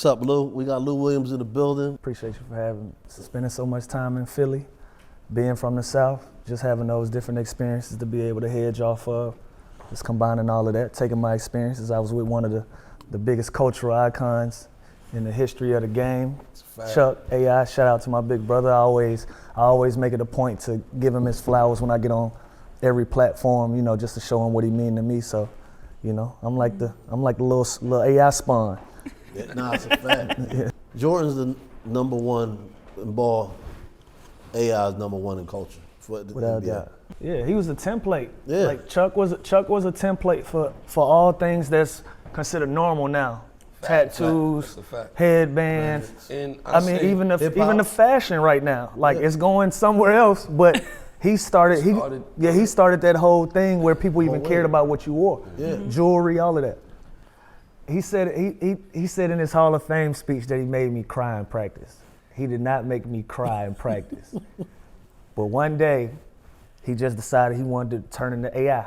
What's up, Lou? We got Lou Williams in the building. Appreciate you for spending so much time in Philly, being from the South, just having those different experiences to be able to hedge off of. Just combining all of that, taking my experiences. I was with one of the biggest cultural icons in the history of the game, Chuck AI. Shout out to my big brother. I always make it a point to give him his flowers when I get on every platform, you know, just to show him what he mean to me. So, you know, I'm like the little AI spawn. Yeah, nah, it's a fact. Yeah. Jordan's the number one in ball. AI is number one in culture. Without doubt. Yeah, he was a template. Yeah. Like Chuck was a template for all things that's considered normal now. Tattoos, headbands. And I mean, even the fashion right now, like it's going somewhere else. But he started that whole thing where people even cared about what you wore, jewelry, all of that. He said he said in his Hall of Fame speech that he made me cry in practice. He did not make me cry in practice. But one day, he just decided he wanted to turn into AI,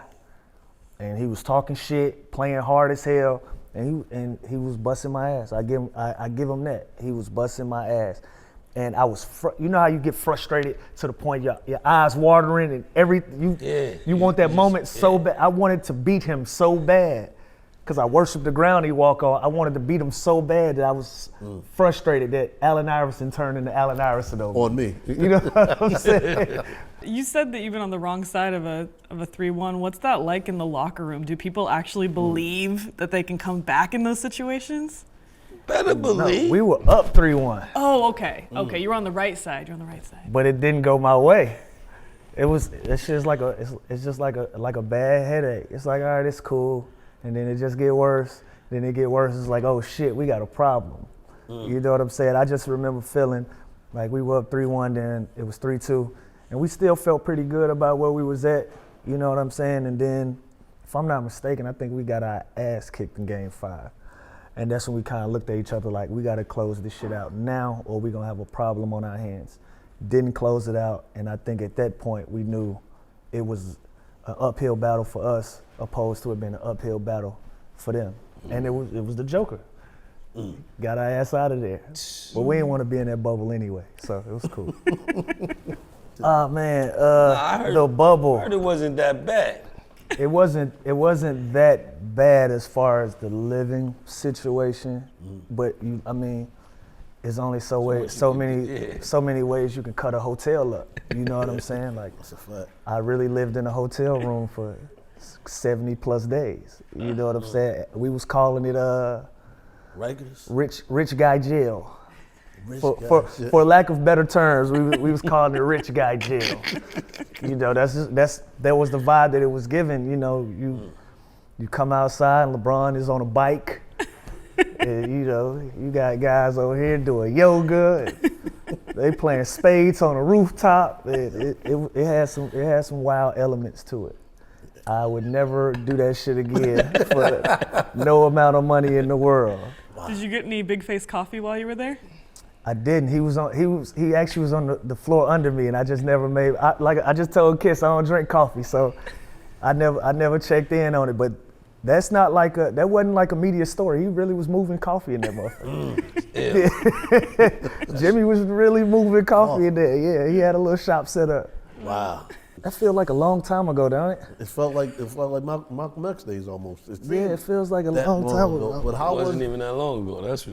and he was talking shit, playing hard as hell. And he was busting my ass. I give him that. He was busting my ass, and I was you know how you get frustrated to the point your eyes watering and you want that moment so bad. I wanted to beat him so bad because I worship the ground he walk on. I wanted to beat him so bad that I was frustrated that Allen Iverson turned into Allen Iverson on me. You know what I'm saying? You said that you've been on the wrong side of a 3-1. What's that like in the locker room? Do people actually believe that they can come back in those situations? Better believe. No, we were up 3-1. Oh, okay. Okay, you're on the right side. But it didn't go my way. It's just like a bad headache. It's like, all right, it's cool, and then it just get worse. Then it get worse. It's like, oh shit, we got a problem. You know what I'm saying? I just remember feeling like we were up 3-1, then it was 3-2. And we still felt pretty good about where we was at, you know what I'm saying? And then, if I'm not mistaken, I think we got our ass kicked in game 5. And that's when we kind of looked at each other like, we got to close this shit out now or we're going to have a problem on our hands. Didn't close it out, and I think at that point we knew it was an uphill battle for us opposed to it being an uphill battle for them. And it was the Joker. Got our ass out of there. But we didn't want to be in that bubble anyway, so it was cool. Oh man, the bubble. I heard it wasn't that bad. It wasn't that bad as far as the living situation, but it's only so many ways you can cut a hotel up. You know what I'm saying? Like, that's a fact. I really lived in a hotel room for 70 plus days. You know what I'm saying? We was calling it rich guy jail. For lack of better terms, we was calling it rich guy jail. You know, that was the vibe that it was given. You know, you come outside and LeBron is on a bike, and you know you got guys over here doing yoga. They playing spades on a rooftop. It had some wild elements to it. I would never do that shit again for no amount of money in the world. Wow. Did you get any big face coffee while you were there? I didn't. He actually was on the floor under me, and I just never made. I just told Kiss I don't drink coffee, so I never checked in on it. But that wasn't like a media story. He really was moving coffee in that motherfucker. Jimmy was really moving coffee in there. Yeah, he had a little shop set up. Wow. That feels like a long time ago, don't it? It felt like Malcolm X days almost. It feels like a long time ago. But how wasn't even that long ago. That's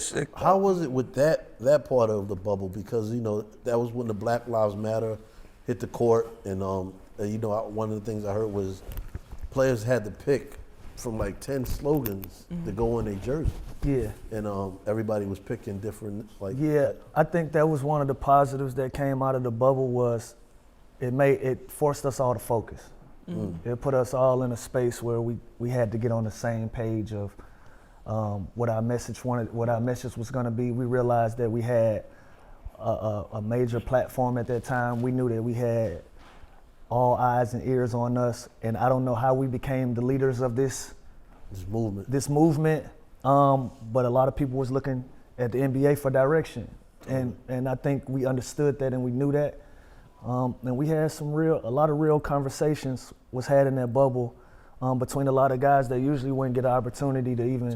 sick. How was it with that part of the bubble? Because you know that was when the Black Lives Matter hit the court, and you know one of the things I heard was players had to pick from like 10 slogans to go in their jersey. Yeah. And everybody was picking different I think that was one of the positives that came out of the bubble was. It forced us all to focus. It put us all in a space where we had to get on the same page of what our message was going to be. We realized that we had a major platform at that time. We knew that we had all eyes and ears on us, and I don't know how we became the leaders of this movement. But a lot of people was looking at the NBA for direction, and I think we understood that and we knew that. And we had a lot of real conversations was had in that bubble between a lot of guys that usually wouldn't get an opportunity to even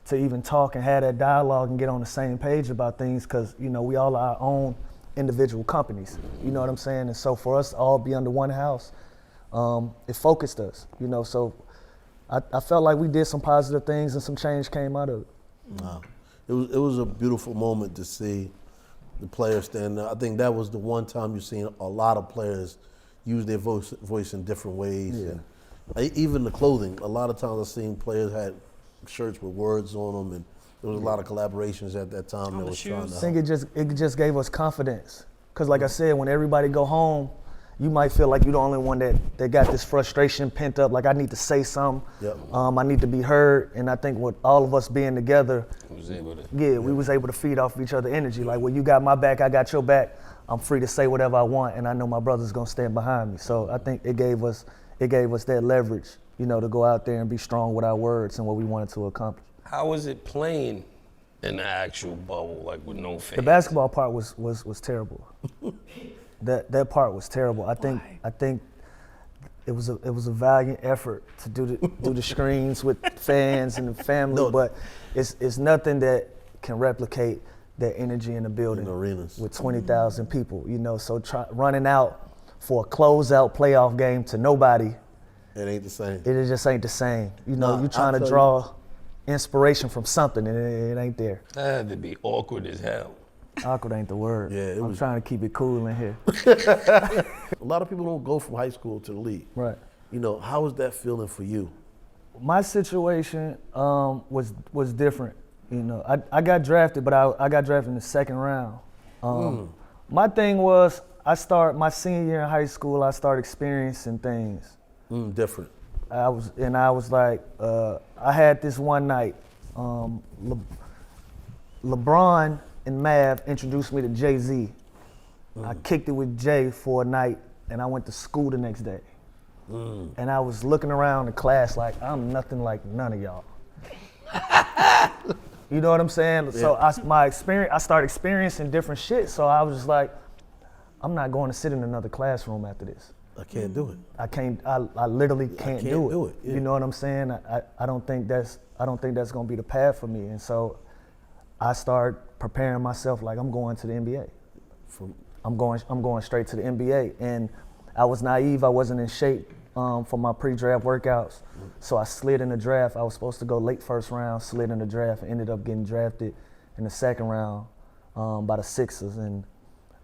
to even talk and have that dialogue and get on the same page about things, because we all are our own individual companies. You know what I'm saying? And so for us to all be under one house, it focused us. So I felt like we did some positive things and some change came out of it. Wow. It was a beautiful moment to see the players stand up. I think that was the one time you've seen a lot of players use their voice in different ways. Yeah. And even the clothing. A lot of times I've seen players had shirts with words on them, and there was a lot of collaborations at that time that was trying to. I think it just gave us confidence. Because like I said, when everybody go home, you might feel like you're the only one that got this frustration pent up, like I need to say something, Yep. I need to be heard, and I think with all of us being together, we was able to feed off each other energy. Like, when you got my back, I got your back, I'm free to say whatever I want, and I know my brother's gonna stand behind me. So I think it gave us that leverage, to go out there and be strong with our words and what we wanted to accomplish. How was it playing in the actual bubble, like with no fans? The basketball part was terrible. That part was terrible. I think it was a valiant effort to do the screens with fans and the family, but it's nothing that can replicate that energy in the building, in arenas with 20,000 people. So running out for a closeout playoff game to nobody, it ain't the same. It just ain't the same. You trying to draw inspiration from something, and it ain't there. That had to be awkward as hell. Awkward ain't the word. Yeah, I'm trying to keep it cool in here. A lot of people don't go from high school to the league. Right. How was that feeling for you? My situation was different. I got drafted, but I got drafted in the second round. My thing was, my senior year in high school, I started experiencing things. Different. I was like, I had this one night, LeBron and Mav introduced me to Jay-Z. I kicked it with Jay for a night, and I went to school the next day. And I was looking around the class like, I'm nothing like none of y'all. You know what I'm saying? Yeah. So I started experiencing different shit, so I was just like, I'm not going to sit in another classroom after this. I can't do it. I literally can't do it. Yeah. You know what I'm saying? I don't think that's gonna be the path for me. And so I started preparing myself like I'm going to the NBA. I'm going straight to the NBA. And I was naive. I wasn't in shape for my pre-draft workouts. So I slid in the draft. I was supposed to go late first round, slid in the draft, and ended up getting drafted in the second round by the Sixers. And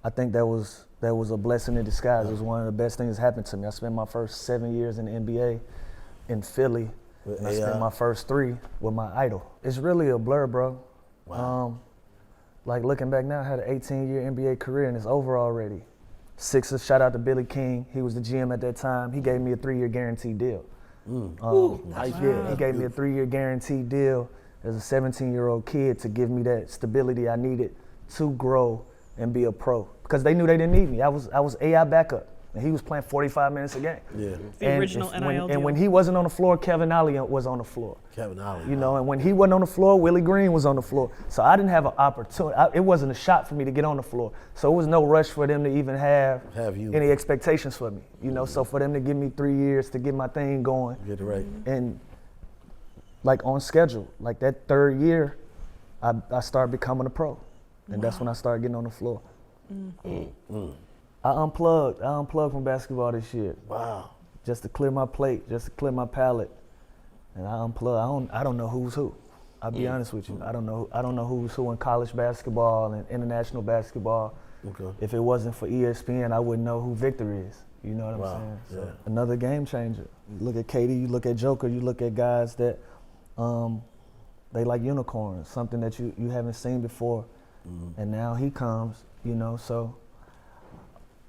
I think that was a blessing in disguise. It was one of the best things that happened to me. I spent my first 7 years in the NBA in Philly. And I spent my first 3 with my idol. It's really a blur, bro. Wow. Like, looking back now, I had an 18-year NBA career and it's over already. Sixers, shout out to Billy King. He was the GM at that time. He gave me a 3-year guaranteed deal. He gave me a 3-year guaranteed deal as a 17-year-old kid to give me that stability I needed to grow and be a pro. Because they knew they didn't need me. I was AI backup, and he was playing 45 minutes a game. Yeah. The original NIL deal. And when he wasn't on the floor, Kevin Ollie was on the floor. Kevin Ollie. And when he wasn't on the floor, Willie Green was on the floor. So I didn't have an opportunity. It wasn't a shot for me to get on the floor. So it was no rush for them to even have you. Any expectations for me. So for them to give me 3 years to get my thing going. Get it right. And like on schedule, like that 3rd year, I started becoming a pro. And that's when I started getting on the floor. I unplugged from basketball this year. Wow. Just to clear my plate, just to clear my palate. And I unplugged. I don't know who's who. I'll be honest with you. I don't know who's who in college basketball and international basketball. Okay. If it wasn't for ESPN, I wouldn't know who Victor is. You know what I'm saying? So another game changer. You look at KD, you look at Joker, you look at guys that they like unicorns, something that you haven't seen before. And now he comes, so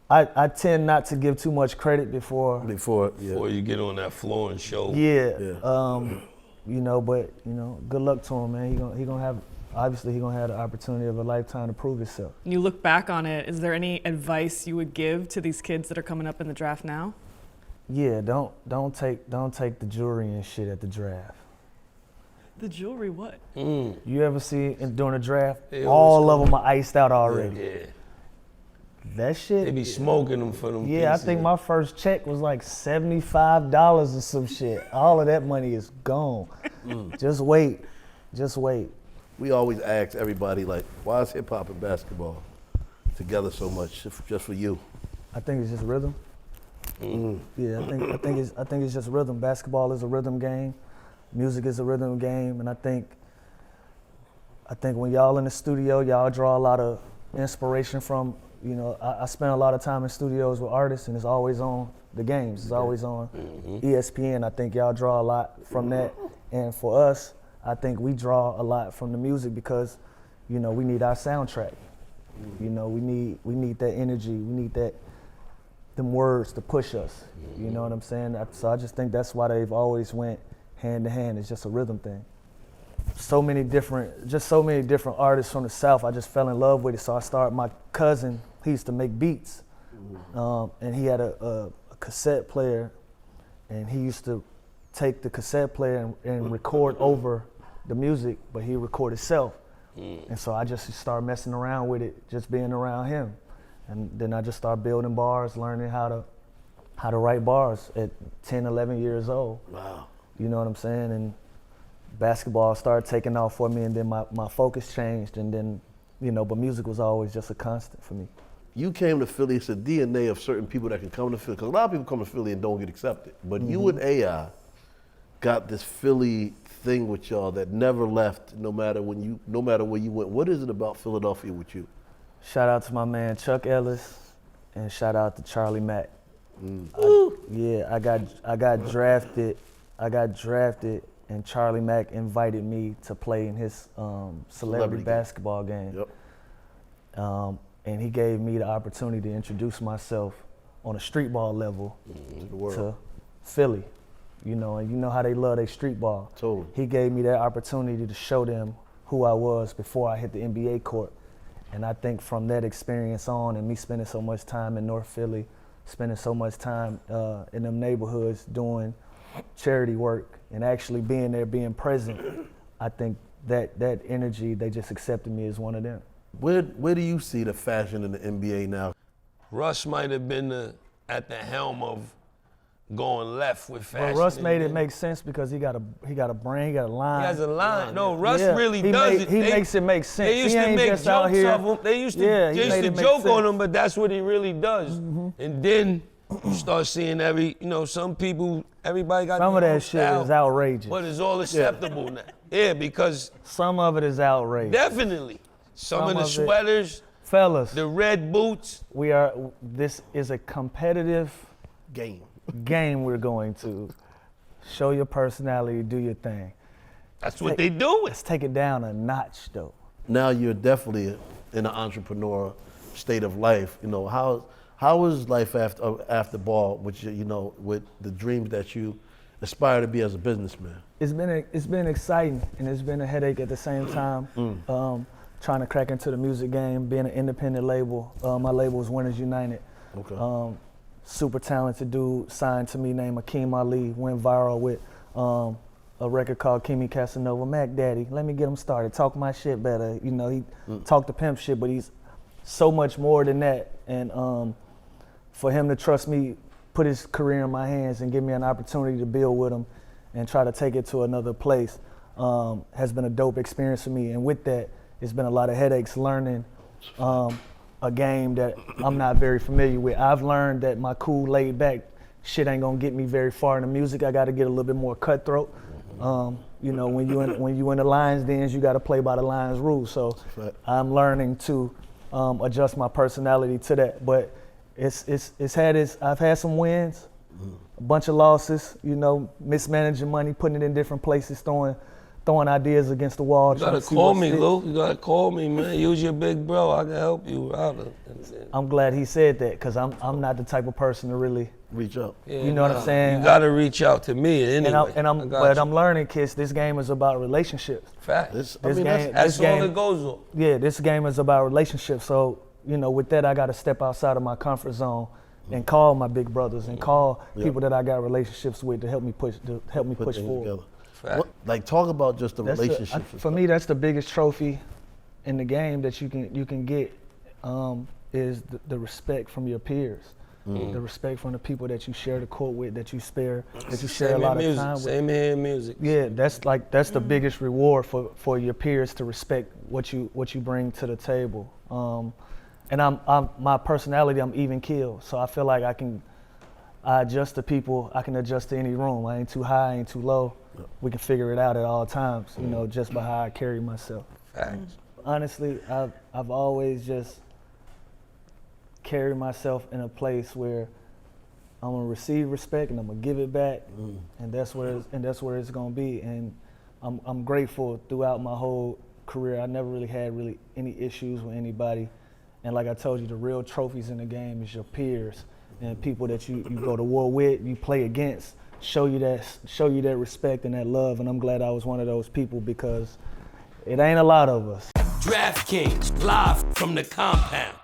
I tend not to give too much credit before you get on that floor and show. But good luck to him, man. He gonna have the opportunity of a lifetime to prove himself. When you look back on it, is there any advice you would give to these kids that are coming up in the draft now? Yeah, don't take the jewelry and shit at the draft. The jewelry, what? You ever see during the draft, all of them are iced out already. Yeah. That shit. They be smoking them for them. Yeah, I think my first check was like $75 or some shit. All of that money is gone. Just wait. Just wait. We always ask everybody, like, why is hip hop and basketball together so much? Just for you? I think it's just rhythm. Yeah, I think it's just rhythm. Basketball is a rhythm game. Music is a rhythm game, and I think when y'all in the studio, y'all draw a lot of inspiration from. You know, I spend a lot of time in studios with artists, and it's always on the games. It's always on ESPN. I think y'all draw a lot from that, and for us, I think we draw a lot from the music because, you know, we need our soundtrack. You know, we need that energy. We need them words to push us. You know what I'm saying? So I just think that's why they've always went hand to hand. It's just a rhythm thing. So many different artists from the South. I just fell in love with it. So I started. My cousin, he used to make beats, and he had a cassette player, and he used to take the cassette player and record over the music, but he record himself. And so I just started messing around with it, just being around him. And then I just started building bars, learning how to write bars at 10, 11 years old. Wow. You know what I'm saying? And basketball started taking off for me, and then my focus changed, and then, you know, but music was always just a constant for me. You came to Philly. It's a DNA of certain people that can come to Philly, because a lot of people come to Philly and don't get accepted. But you and AI got this Philly thing with y'all that never left, no matter where you went. What is it about Philadelphia with you? Shout out to my man Chuck Ellis, and shout out to Charlie Mack. I got drafted, and Charlie Mack invited me to play in his celebrity basketball game. Yep. And he gave me the opportunity to introduce myself on a street ball level to Philly. You know, and you know how they love their street ball. Totally. He gave me that opportunity to show them who I was before I hit the NBA court. And I think from that experience on, and me spending so much time in North Philly, spending so much time in them neighborhoods doing charity work and actually being there, being present, I think that energy, they just accepted me as one of them. Where do you see the fashion in the NBA now? Russ might have been at the helm of going left with fashion. Well, Russ made it make sense because he got a brand, he got a line. He has a line. No, Russ really does it. He makes it make sense. They used to make jokes of him. They used to joke on him, but that's what he really does. And then you start seeing some people, everybody got some of that shit is outrageous. But it's all acceptable now. Yeah, because some of it is outrageous. Definitely. Some of the sweaters, fellas, the red boots. This is a competitive game we're going to. Show your personality, do your thing. That's what they do. Let's take it down a notch, though. Now you're definitely in an entrepreneur state of life. You know, how is life after ball, which, you know, with the dreams that you aspire to be as a businessman? It's been exciting, and it's been a headache at the same time. Trying to crack into the music game, being an independent label. My label is Winners United. Okay. Super talented dude signed to me named Akeem Ali, went viral with a record called Kimmy Casanova, Mac Daddy. Let me get him started, talk my shit better. You know, he talked the pimp shit, but he's so much more than that. And for him to trust me, put his career in my hands and give me an opportunity to build with him and try to take it to another place has been a dope experience for me. And with that, it's been a lot of headaches learning a game that I'm not very familiar with. I've learned that my cool, laid back shit ain't gonna get me very far in the music. I gotta get a little bit more cutthroat. You know, when you in the Lions dens, you gotta play by the Lions rules. So I'm learning to adjust my personality to that. But I've had some wins, a bunch of losses, you know, mismanaging money, putting it in different places, throwing ideas against the wall. You gotta call me, Lou. You gotta call me, man. Use your big bro. I can help you out. I'm glad he said that, because I'm not the type of person to really reach out. Yeah, you know what I'm saying? You gotta reach out to me anyway. I'm learning, kids. This game is about relationships. Fact. That's all it goes on. Yeah, this game is about relationships. So, you know, with that, I gotta step outside of my comfort zone and call my big brothers and call people that I got relationships with to help me push forward. Together. Like, talk about just the relationship. For me, that's the biggest trophy in the game that you can get is the respect from your peers. the respect from the people that you share the court with, that you share a lot of time with. Same here in music. Yeah, that's the biggest reward for your peers, to respect what you bring to the table. And I'm my personality, I'm even keeled, so I feel like I adjust to people. I can adjust to any room. I ain't too high, I ain't too low. We can figure it out at all times, just by how I carry myself. Facts. Honestly, I've always just carried myself in a place where I'm gonna receive respect and I'm gonna give it back, and that's where it's gonna be. And I'm grateful throughout my whole career. I never really had any issues with anybody. And like I told you, the real trophies in the game is your peers and people that you go to war with, you play against, show you that respect and that love. And I'm glad I was one of those people, because it ain't a lot of us. DraftKings, live from the compound.